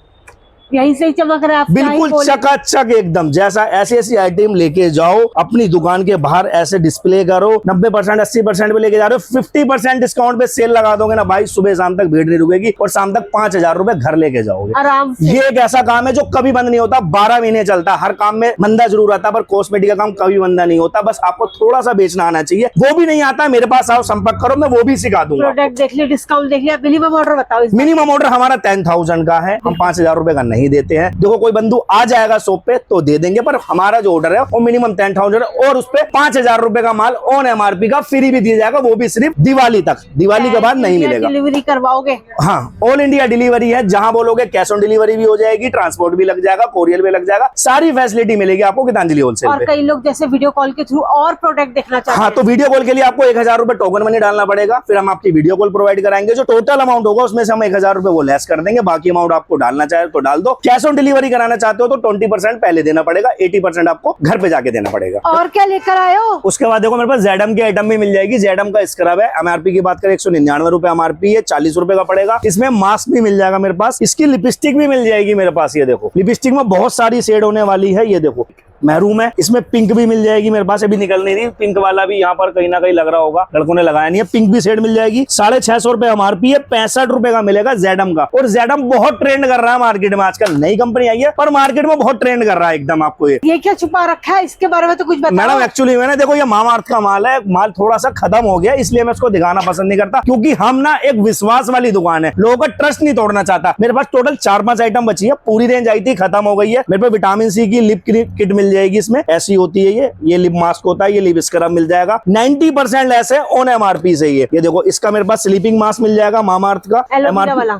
यहीं से ही चमक रहा है। आप क्या ही बिल्कुल बोले। चकाचक एकदम। जैसा ऐसी आइटम लेके जाओ, अपनी दुकान के बाहर ऐसे डिस्प्ले करो, 90% 80% पे लेके जा रहे हो, 50% डिस्काउंट पे सेल लगा दोगे ना भाई, सुबह शाम तक भीड़ नहीं रुकेगी और शाम तक 5000 रुपए घर लेके जाओगे आराम से। ये एक ऐसा काम है जो कभी बंद नहीं होता, 12 महीने चलता है। हर काम में मंदा जरूर आता है, पर कॉस्मेटिक का काम कभी मंदा नहीं होता। बस आपको थोड़ा सा बेचना आना चाहिए, वो भी नहीं आता, मेरे पास आओ, संपर्क करो, मैं वो भी सिखा दूंगा। प्रोडक्ट देख लिया, डिस्काउंट देख लिया, मिनिमम ऑर्डर बताओ। मिनिमम ऑर्डर हमारा 10,000 का है, हम 5000 रुपए का नहीं देते हैं। देखो कोई बंधु आ जाएगा शॉप पे तो दे देंगे, पर हमारा जो ऑर्डर है वो मिनिमम 10,000 है और उस पे 5000 रुपए का माल ऑन एमआरपी का फ्री भी दिया जाएगा, वो भी सिर्फ दिवाली तक। दिवाली के बाद नहीं मिलेगा। डिलीवरी करवाओगे? हाँ, ऑल इंडिया डिलीवरी है, जहां बोलोगे कैश ऑन डिलीवरी भी हो जाएगी, ट्रांसपोर्ट भी लग जाएगा, कोरियर भी लग जाएगा, सारी फैसिलिटी मिलेगी आपको गीतांजलि होलसेल और पे। कई लोग जैसे वीडियो कॉल के थ्रू और प्रोडक्ट देखना चाहते हाँ, हैं, तो वीडियो कॉल के लिए आपको 1000 रुपए टोकन मनी डालना पड़ेगा, फिर हम आपकी वीडियो कॉल प्रोवाइड कराएंगे। जो टोटल अमाउंट होगा उसमें से हम 1000 रुपए वो लेस कर देंगे, बाकी अमाउंट आपको डालना चाहे तो डाल दो। कैश ऑन डिलीवरी कराना चाहते हो तो 20% पहले देना पड़ेगा, 80% आपको घर पे जाके देना पड़ेगा। और क्या लेकर आए हो? उसके बाद देखो मेरे पास जेडम की आइटम भी मिल जाएगी। जेडम का स्क्रब है, एमआरपी की बात करें 199 रुपए एमआरपी है, 40 रुपए का पड़ेगा। इसमें मास्क भी मिल जाएगा मेरे पास, इसकी लिपस्टिक भी मिल जाएगी मेरे पास, ये देखो लिपस्टिक में बहुत सारी शेड होने वाली है, ये देखो मैरून है, इसमें पिंक भी मिल जाएगी मेरे पास, अभी निकल नहीं रही, पिंक वाला भी यहाँ पर कहीं ना कहीं लग रहा होगा, लड़कों ने लगाया नहीं है। पिंक भी सेट मिल जाएगी, 650 रुपए एमआरपी है, 65 रुपए का मिलेगा जेडम का। और जेडम बहुत ट्रेंड कर रहा है मार्केट में, आजकल नई कंपनी आई है पर मार्केट में बहुत ट्रेंड कर रहा है एकदम। आपको ये क्या छुपा रखा है, इसके बारे में तो कुछ बताओ। मैडम एक्चुअली मैंने देखो ये मामाअर्थ का माल है, माल थोड़ा सा खत्म हो गया, इसलिए मैं इसको दिखाना पसंद नहीं करता, क्योंकि हम ना एक विश्वास वाली दुकान है, लोगों का ट्रस्ट नहीं तोड़ना चाहता। मेरे पास टोटल 4-5 आइटम बची है, पूरी रेंज आई थी, खत्म हो गई है। मेरे पास विटामिन सी की लिप किट मिल जाएगी, इसमें ऐसी होती है, ये लिप मास्क होता है, ये लिप स्क्रब मिल जाएगा, 90% लेस है ऑन एमआरपी से। ये देखो इसका मेरे पास स्लीपिंग मास्क मिल जाएगा मामाअर्थ का,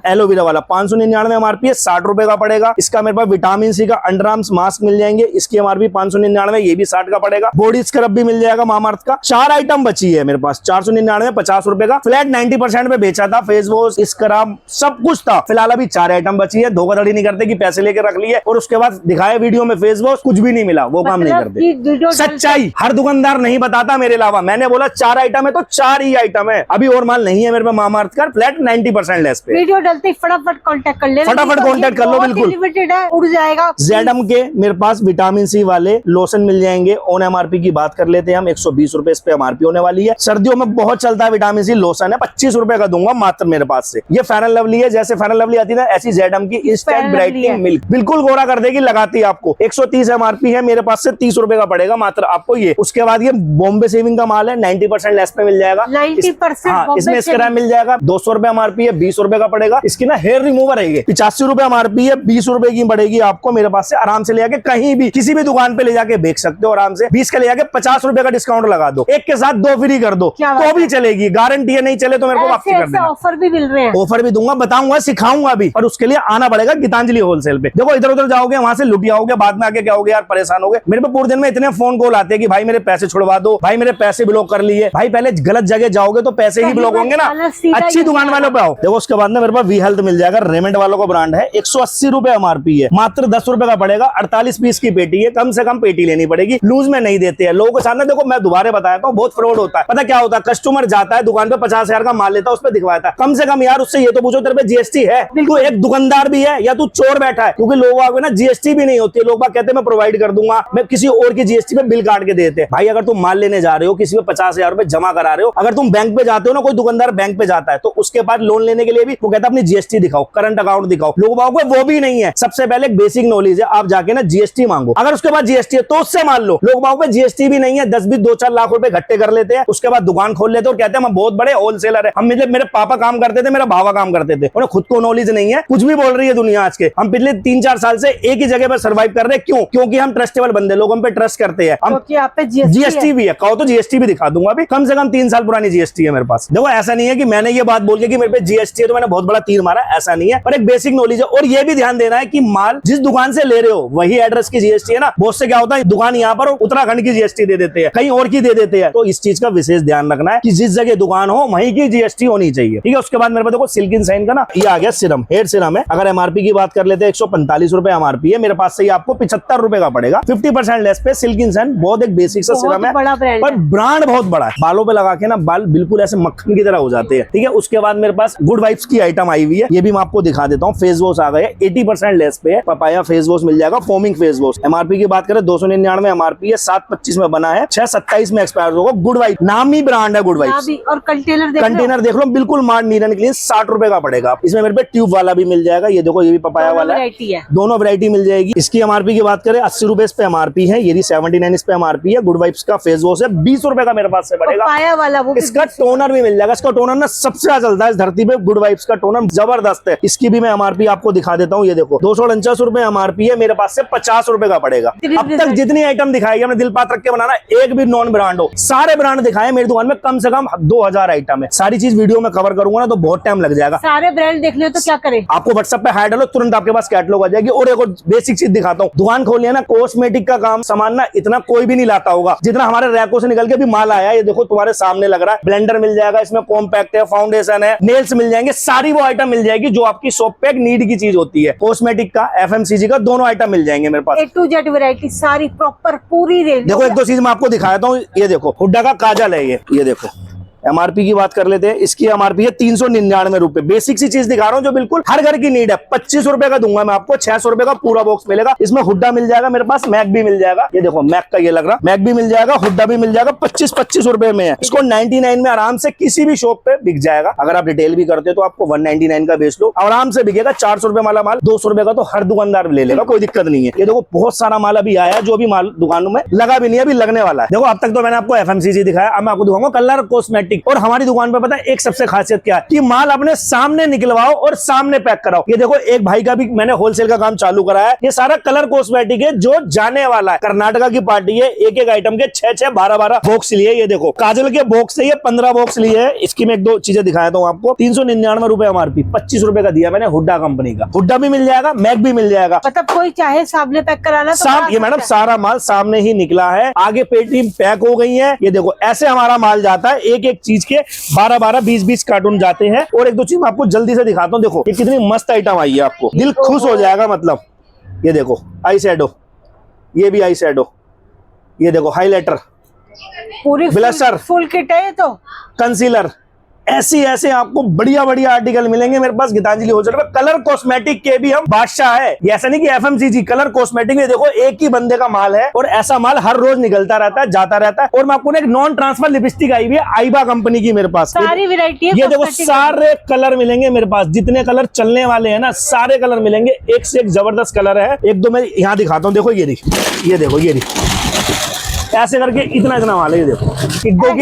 एलोवेरा वाला 599 एमआरपी है, 60 रुपए का पड़ेगा। इसका मेरे पास विटामिन सी का अंडर आर्म्स मास्क मिल जाएंगे, इसकी एमआरपी 599, ये भी 60 का पड़ेगा। बॉडी स्क्रब भी मिल जाएगा मामाअर्थ का। 4 आइटम बची है मेरे पास, 499 50 रुपए का, फ्लैट 90% पे बेचा था। फेस वॉश, स्क्रब सब कुछ था। फिलहाल अभी 4 आइटम बची है, धोखाधड़ी नहीं करते कि पैसे लेके रख लिए और उसके बाद दिखाए वीडियो में फेस वॉश कुछ भी नहीं मिला, वो काम नहीं करते। सच्चाई हर दुकानदार नहीं बताता मेरे अलावा, मैंने बोला 4 आइटम है तो 4 ही आइटम है, अभी और माल नहीं है मेरे पे मामाअर्थ का, फ्लैट 90% लेस पे। वीडियो डलते ही फटाफट कांटेक्ट कर लेना, फटाफट कांटेक्ट कर लो, बिल्कुल लिमिटेड है, उड़ जाएगा। जेडम के मेरे पास विटामिन सी वाले लोशन मिल जाएंगे। ऑन एमआरपी की बात कर लेते हैं हम, 120 रुपए इस पे एमआरपी होने वाली है। सर्दियों में बहुत चलता है विटामिन सी लोशन है, 25 रुपए का दूंगा मात्र मेरे पास से। ये फेयर एंड लवली है, जैसे फेयर एंड लवली आती है ना ऐसी जेडम की इंस्टेंट ब्राइटनिंग मिल्क, बिल्कुल गोरा कर देगी लगाती आपको। 130 एमआरपी है, मेरे पास से 30 रुपए का पड़ेगा मात्र आपको ये। उसके बाद ये बॉम्बे सेविंग का माल है, 90% लेस पे मिल जाएगा, 90%। हाँ, इसमें स्क्रैप मिल जाएगा, 200 रुपए एमआरपी है, 20 रुपए का पड़ेगा। इसकी ना हेयर रिमूवर है, 85 रुपए एमआरपी है, 20 रुपए की पड़ेगी आपको मेरे पास से। आराम से ले जाके कहीं भी किसी भी दुकान पे ले जाके बेच सकते हो आराम से। 20 का ले जाके 50 रुपए का डिस्काउंट लगा दो, एक के साथ 2 फ्री कर दो तो भी चलेगी, गारंटी है। नहीं चले तो मेरे को वापसी कर देना। ऑफर भी मिल रहे हैं, ऑफर भी दूंगा, बताऊंगा, सिखाऊंगा भी, और उसके लिए आना पड़ेगा गीतांजलि होलसेल पे। देखो इधर उधर जाओगे, वहां से लुट जाओगे, बाद में आके क्या होगे यार, परेशान होगे। मेरे पे पूरे दिन में इतने फोन कॉल आते हैं कि भाई मेरे पैसे छुड़वा दो, भाई मेरे पैसे ब्लॉक कर लिए। भाई पहले गलत जगह जाओगे तो पैसे ही ब्लॉक होंगे ना, अच्छी दुकान वालों पे आओ। देखो उसके बाद में मेरे पास वी हेल्थ मिल जाएगा, रेमेंड वालों का ब्रांड है, 180 रुपए एमआरपी है, मात्र 10 रुपए का पड़ेगा। 48 पीस की पेटी है, कम से कम पेटी लेनी पड़ेगी, लूज में नहीं देते हैं लोगों के सामने। देखो मैं दोबारा बताया था, बहुत फ्रॉड होता है। पता क्या होता है, कस्टमर जाता है दुकान पे 50,000 का माल लेता है, उस पर दिखवाता है। कम से कम यार उससे ये तो पूछो तेरे पे जीएसटी है, तू एक दुकानदार भी है या तू चोर बैठा है, क्योंकि लोग आगे ना जीएसटी भी नहीं होती है। लोग कहते हैं मैं प्रोवाइड कर दूंगा, मैं किसी और की जीएसटी पे बिल काट के देते हैं। भाई अगर तुम माल लेने जा रहे हो, किसी पे 50,000 रुपए जमा करा रहे हो, अगर तुम बैंक पे जाते हो ना, कोई दुकानदार बैंक पे जाता है तो उसके बाद लोन लेने के लिए भी वो कहता है अपनी जीएसटी दिखाओ, करंट अकाउंट दिखाओ। लोग वो भी नहीं है। सबसे पहले बेसिक नॉलेज है, आप जाके ना जीएसटी मांगो, अगर उसके बाद जीएसटी है तो उससे मान लो। लोग बागों पे जीएसटी भी नहीं है, 10-20 2-4 लाख रुपए इकट्ठे कर लेते हैं, उसके बाद दुकान खोल लेते हैं और कहते हैं हम बहुत बड़े होलसेलर है। हम मेरे पापा काम करते थे, मेरा भावा काम करते थे, उन्हें खुद को नॉलेज नहीं है, कुछ भी बोल रही है दुनिया आज के। हम पिछले 3-4 साल से एक ही जगह पर सर्वाइव कर रहे हैं, क्यों? क्योंकि हम ट्रस्टेड ट्रस्टेबल बंदे, लोग हम पे ट्रस्ट करते हैं। हम क्योंकि आप पे जीएसटी भी है, कहो तो जीएसटी भी दिखा दूंगा। अभी कम से कम 3 साल पुरानी जीएसटी है मेरे पास। देखो ऐसा नहीं है कि मैंने ये बात बोल के कि मेरे पे जीएसटी है तो मैंने बहुत बड़ा तीर मारा, ऐसा नहीं है, पर एक बेसिक नॉलेज है। और ये भी ध्यान देना है कि माल जिस दुकान से ले रहे हो वही एड्रेस की जीएसटी है ना। बहुत से क्या होता है, दुकान यहाँ पर उत्तराखंड की जीएसटी दे देते हैं, कहीं और की दे देते हैं। तो इस चीज का विशेष ध्यान रखना है कि जिस जगह दुकान हो वहीं की जीएसटी होनी चाहिए, ठीक है। उसके बाद मेरे पास देखो सिल्क इन शाइन का ना ये आ गया सीरम, हेयर सीरम है। अगर एमआरपी की बात कर लेते हैं 145 रुपए एमआरपी है, मेरे पास से आपको 75 रुपए का पड़ेगा, 50% लेस पे। सिल्क इन शाइन बहुत एक बेसिक सा सीरम है, बड़ा ब्रांड पर ब्रांड बहुत बड़ा है। बालों पे लगा के ना बाल बिल्कुल ऐसे मक्खन की तरह हो जाते हैं, ठीक है। उसके बाद मेरे पास गुड वाइब्स की आइटम आई हुई है, ये भी मैं आपको दिखा देता हूँ। फेस वॉश आ गए 80% लेस पे है, पपाया फेस वॉश मिल जाएगा, फोमिंग फेस वॉश। एमआरपी की बात करें 299 एमआरपी है, 725 में बना है, 627 में एक्सपायर होगा। गुड वाइब नामी ब्रांड है गुड वाइब्स। और कंटेनर देख लो बिल्कुल मार्ड नीट एंड क्लीन, 60 रुपए का पड़ेगा। इसमें मेरे पे ट्यूब वाला भी मिल जाएगा, ये देखो ये भी पपाया वाला है, दोनों वैरायटी मिल जाएगी। इसकी एमआरपी की बात करें 80 रुपए इस पे एमआरपी है, ये 79 इस पे एमआरपी है। गुड वाइब्स का फेस वॉश है 20 रुपए का मेरे पास से पड़ेगा। पपाया वाला वो इसका टोनर भी मिल जाएगा, इसका टोनर ना सबसे ज्यादा चलता है इस धरती पे, गुड वाइब्स का टोनर जबरदस्त है। इसकी भी मैं एमआरपी आपको दिखा देता हूँ, ये देखो 249 रुपए एमआरपी है, मेरे पास से 50 रुपए का पड़ेगा। अब तक जितनी आइटम दिखाई हमने दिल पात रख के बनाना, एक भी नॉन ब्रांड हो, सारे ब्रांड दिखाए मेरी दुकान में, कम से कम 2000 आइटम है। सारी चीज वीडियो में कवर करूंगा ना तो बहुत टाइम लग जाएगा। सारे ब्रांड देखने हो तो क्या करें, आपको व्हाट्सएप पे हाई डालो, तुरंत आपके पास कैटलॉग आ जाएगी। और एक और बेसिक चीज दिखाता हूँ, दुकान खोली है ना, कॉस्मेटिक का काम सामान ना इतना कोई भी नहीं लाता होगा जितना हमारे रैकों से निकल के भी माल आया है। ये देखो तुम्हारे सामने लग रहा है, ब्लेंडर मिल जाएगा, इसमें कॉम्पैक्ट है, फाउंडेशन है, नेल्स मिल जाएंगे, सारी वो आइटम मिल जाएगी जो आपकी शॉप पे एक नीड की चीज होती है। कॉस्मेटिक का, एफएमसीजी का, दोनों आइटम मिल जाएंगे मेरे पास। A to Z वैरायटी सारी प्रॉपर पूरी रेंज। देखो एक दो चीज मैं आपको दिखाता हूँ, ये देखो हुड्डा का काजल है, ये देखो। एमआरपी की बात कर लेते हैं, इसकी एमआरपी है 399 रुपए। बेसिक सी चीज दिखा रहा हूँ जो बिल्कुल हर घर की नीड है। 25 रुपए का दूंगा मैं आपको, 600 रुपए का पूरा बॉक्स मिलेगा। इसमें हुड्डा मिल जाएगा, मेरे पास मैक भी मिल जाएगा, ये देखो मैक का ये लग रहा, मैक भी मिल जाएगा, हुड्डा भी मिल जाएगा। 25 रुपए में है। इसको 99 में आराम से किसी भी शॉप पे बिक जाएगा। अगर आप रिटेल भी करते हो तो आपको 199 का बेच लो, आराम से बिकेगा। 400 रुपए वाला माल 200 रुपए का तो हर दुकानदार ले लेगा, कोई दिक्कत नहीं है। ये देखो बहुत सारा माल अभी आया जो अभी माल दुकानों में लगा भी नहीं है, अभी लगने वाला है। देखो अब तक तो मैंने आपको एफएमसीजी दिखाया, अब मैं आपको दिखाऊंगा कलर कॉस्मेटिक। और हमारी दुकान पता है एक सबसे खासियत क्या है कि माल अपने सामने निकलवाओ और सामने पैक कराओ। ये देखो एक भाई का भी मैंने होलसेल का काम चालू करा है, ये सारा कलर कॉस्मेटिक है जो जाने वाला है। कर्नाटका की पार्टी है, एक एक आइटम के 6-6 12-12 बॉक्स लिए। ये देखो काजल के बॉक्स से ये 15 बॉक्स लिए है। इसकी मैं एक दो चीजें दिखाता हूँ आपको। 399 रुपए एमआरपी, 25 रुपए का दिया मैंने हुड्डा कंपनी का। हुड्डा भी मिल जाएगा, मैक भी मिल जाएगा। मतलब कोई चाहे सामने पैक कराना तो ये मैडम सारा माल सामने ही निकला है, आगे पेटी पैक हो गई है। ये देखो ऐसे हमारा माल जाता है, एक एक चीज के 12-12 20-20 कार्टून जाते हैं। और एक दो चीज मैं आपको जल्दी से दिखाता हूँ, देखो ये कितनी मस्त आइटम आई है, आपको दिल खुश हो जाएगा। मतलब ये देखो आई शैडो, ये भी आई शैडो, ये देखो हाइलाइटर, पूरी ब्लशर, फुल किट है। तो कंसीलर, ऐसे आपको बढ़िया बढ़िया आर्टिकल मिलेंगे मेरे पास गीतांजलि होलसेल में। कलर कॉस्मेटिक के भी हम बादशाह है, ऐसा नहीं कि एफएमसीजी, कलर कॉस्मेटिक में देखो एक ही बंदे का माल है और ऐसा माल हर रोज निकलता रहता है, जाता रहता है। और मैं आपको एक नॉन ट्रांसफर लिपस्टिक आई हुई है आइबा कंपनी की मेरे पास, सारी वैरायटी है। ये देखो सारे कलर मिलेंगे मेरे पास, जितने कलर चलने वाले हैं ना सारे कलर मिलेंगे, एक से एक जबरदस्त कलर है। एक दो मैं यहाँ दिखाता हूँ, देखो ये देखो ये ऐसे करके इतना माल है। ये देखो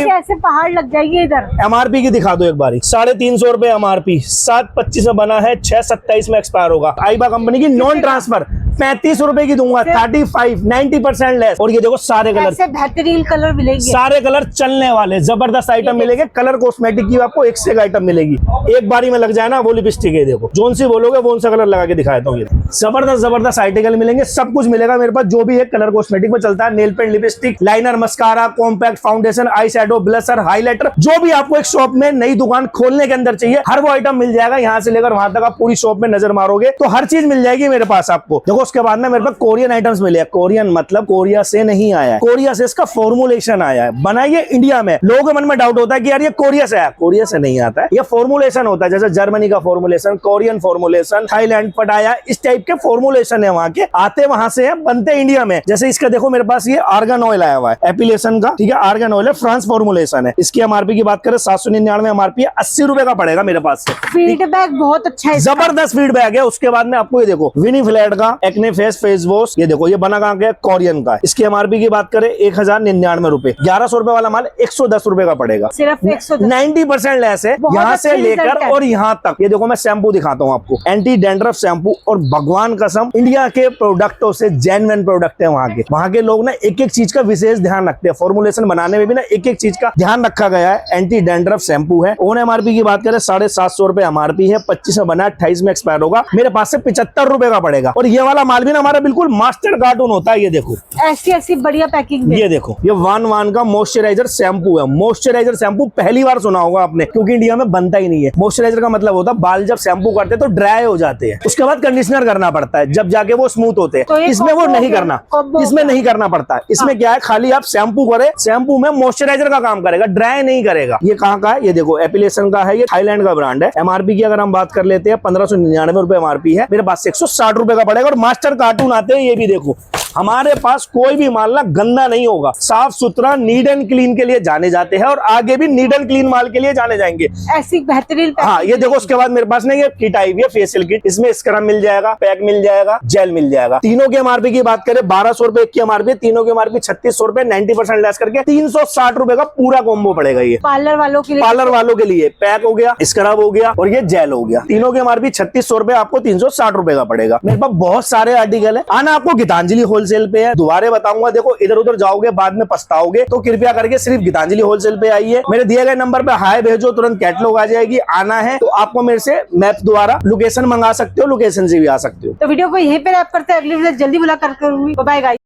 ऐसे पहाड़ लग जाएगी इधर। एमआरपी की दिखा दो एक बारी, 350 रुपए एमआरपी, 725 में बना है, 627 में एक्सपायर होगा। आइबा कंपनी की नॉन ट्रांसफर 35 रुपए की दूंगा, 35 90% लेस। और ये देखो सारे कलर, ऐसे बेहतरीन कलर मिलेंगे, सारे कलर चलने वाले जबरदस्त आइटम मिलेंगे। कलर कॉस्मेटिक की आपको एक से एक आइटम मिलेगी, एक बारी में लग जाए ना वो लिपस्टिक है। देखो जोन सी बोलोगे वो सा कलर लगा के दिखाता हूँ। जबरदस्त आर्टिकल मिलेंगे, सब कुछ मिलेगा मेरे पास जो भी है कलर कॉस्मेटिक में चलता है। Nail paint, lipstick, liner, mascara, compact, foundation, eye shadow, blusher, highlighter, जो भी आपको एक शॉप में नई दुकान खोलने के अंदर चाहिए हर वो आइटम मिल जाएगा। यहाँ से लेकर वहां तक आप पूरी शॉप में नजर मारोगे तो हर चीज मिल जाएगी मेरे पास आपको। देखो उसके बाद में मेरे पास कोरियन आइटम्स मिले हैं। कोरियन मतलब कोरिया से नहीं आया है, कोरिया से इसका फॉर्मुलेशन आया है, बनाइए इंडिया में। लोगों के मन में डाउट होता है कि यार ये कोरिया से आया, कोरिया से नहीं आता है, ये फॉर्मुलेशन होता है। जैसे जर्मनी का फॉर्मुलेशन, कोरियन फॉर्मुलेशन, थाईलैंड, पटाया, इस टाइप के फॉर्मुलेशन है वहां के, आते वहां से है, बनते इंडिया में। जैसे इसका देखो मेरे पास ये आर्गन ऑयल आया हुआ है एपिलेशन का, ठीक है, आर्गन ऑयल है, फ्रांस फॉर्मुलेशन है। इसकी एमआरपी की बात करें 799 एमआरपी है, 80 रुपए का पड़ेगा मेरे पास से। फीडबैक बहुत अच्छा है, जबरदस्त फीडबैक है। उसके बाद में आपको ये देखो विनी फ्लैट का एक एक्ने फेस फेस वॉश, ये देखो ये बना कहाँ का है, कोरियन का है। इसकी एमआरपी की बात करें 1099 रुपए, 1100 रुपए वाला माल 110 रुपए का पड़ेगा। सिर्फ 110। 90% लेस है बहुत यहाँ से अच्छी result लेकर है। और यहाँ तक। ये देखो मैं शैम्पू दिखाता हूँ आपको, एंटी डैंड्रफ शैम्पू, और भगवान कसम इंडिया के प्रोडक्टों से जेन्युइन प्रोडक्ट है। वहाँ के लोग ना एक एक चीज का विशेष ध्यान रखते हैं, फॉर्मुलेशन बनाने में भी ना एक एक चीज का ध्यान रखा गया है। एंटी डैंड्रफ शैम्पू है। ओन एमआरपी की बात करें 750 रुपए एमआरपी है, 25 में बना 28 में एक्सपायर होगा, मेरे पास से 75 रुपए का पड़ेगा। और ये वाला माल भी ना हमारा बिल्कुल मास्टर कार्टून होता है। ये देखो ऐसी ऐसी बढ़िया पैकिंग में। ये देखो ये वन का मॉइस्चराइजर शैम्पू है। मॉइस्चराइजर शैम्पू पहली बार सुना होगा आपने, क्योंकि इंडिया में बनता ही नहीं है। मॉइस्चराइजर का मतलब होता है बाल जब शैम्पू करते हैं तो ड्राई हो जाते हैं, उसके बाद कंडीशनर करना पड़ता है, जब जाके वो स्मूथ होते तो हैं। ये इसमें वो combo नहीं हो गया, करना, combo इसमें हो नहीं करना पड़ता है। इसमें क्या है, खाली आप शैम्पू करें, शैम्पू में मॉइस्चराइजर का काम करेगा, ड्राई नहीं करेगा। ये कहाँ का है, ये देखो एपिलेशन का है, ये थाईलैंड का ब्रांड है। एमआरपी की अगर हम बात कर लेते हैं 1599 रुपए एमआरपी है, मेरे पास से 160 रुपए का पड़ेगा। और मास्टर कार्टून आते हैं, ये भी देखो हमारे पास कोई भी माल ना गंदा नहीं होगा, साफ सुथरा नीट एंड क्लीन के लिए जाने जाते हैं, और आगे भी नीट एंड क्लीन माल के लिए जाने जाएंगे। ऐसी बेहतरीन हाँ ये देखो, उसके बाद मेरे पास ना ये किट आई हुई है, फेशियल किट। इसमें स्क्रब मिल जाएगा, पैक मिल जाएगा, जेल मिल जाएगा। तीनों की एमआरपी की बात करें 1200 रुपए की एमआरपी, तीनों की एमआरपी 3600 रुपए, 90% लेस करके 360 रुपए का पूरा कॉम्बो पड़ेगा। ये पार्लर वालों के लिए, पार्लर वालों के लिए पैक हो गया, स्क्रब हो गया, और ये जेल हो गया। तीनों की एमआरपी 3600 रुपए, आपको 360 रुपए का पड़ेगा। मेरे पास बहुत सारे आर्टिकल है। आना आपको गीतांजलि होलसेल पे है, दोबारा बताऊंगा। देखो इधर उधर जाओगे बाद में पछताओगे, तो कृपया करके सिर्फ गीतांजलि होलसेल पे आइए। मेरे दिए गए नंबर पे हाय भेजो, तुरंत कैटलॉग आ जाएगी। आना है तो आपको मेरे से मैप द्वारा लोकेशन मंगा सकते हो, लोकेशन से भी आ सकते हो। तो वीडियो को यहीं पे रैप करते हैं। अगली वीडियो जल्दी मुलाकात करूंगी। Bye guys.